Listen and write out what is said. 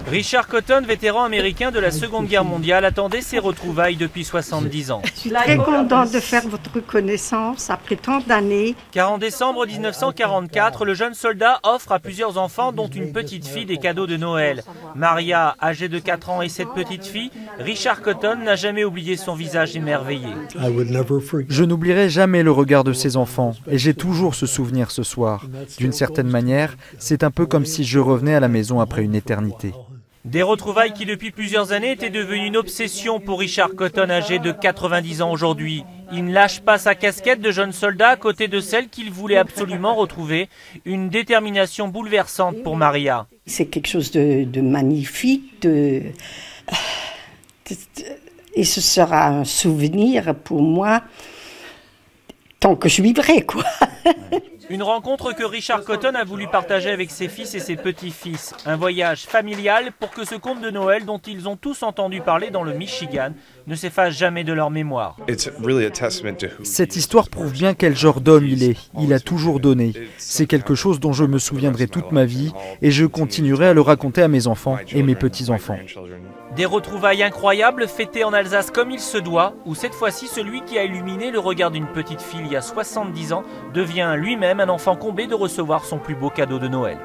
Richard Cotton, vétéran américain de la Seconde Guerre mondiale, attendait ses retrouvailles depuis 70 ans. Je suis très contente de faire votre connaissance après tant d'années. Car en décembre 1944, le jeune soldat offre à plusieurs enfants, dont une petite fille, des cadeaux de Noël. Maria, âgée de 4 ans, et cette petite fille, Richard Cotton n'a jamais oublié son visage émerveillé. Je n'oublierai jamais le regard de ces enfants, et j'ai toujours ce souvenir ce soir. D'une certaine manière, c'est un peu comme si je revenais à la maison après une éternité. Des retrouvailles qui depuis plusieurs années étaient devenues une obsession pour Richard Cotton, âgé de 90 ans aujourd'hui. Il ne lâche pas sa casquette de jeune soldat à côté de celle qu'il voulait absolument retrouver. Une détermination bouleversante pour Maria. C'est quelque chose de magnifique, et ce sera un souvenir pour moi tant que je vivrai, quoi. Une rencontre que Richard Cotton a voulu partager avec ses fils et ses petits-fils. Un voyage familial pour que ce conte de Noël, dont ils ont tous entendu parler dans le Michigan, ne s'efface jamais de leur mémoire. Cette histoire prouve bien quel genre d'homme il est. Il a toujours donné. C'est quelque chose dont je me souviendrai toute ma vie et je continuerai à le raconter à mes enfants et mes petits-enfants. Des retrouvailles incroyables fêtées en Alsace comme il se doit, où cette fois-ci celui qui a illuminé le regard d'une petite fille il y a 70 ans devient lui-même un enfant comblé de recevoir son plus beau cadeau de Noël.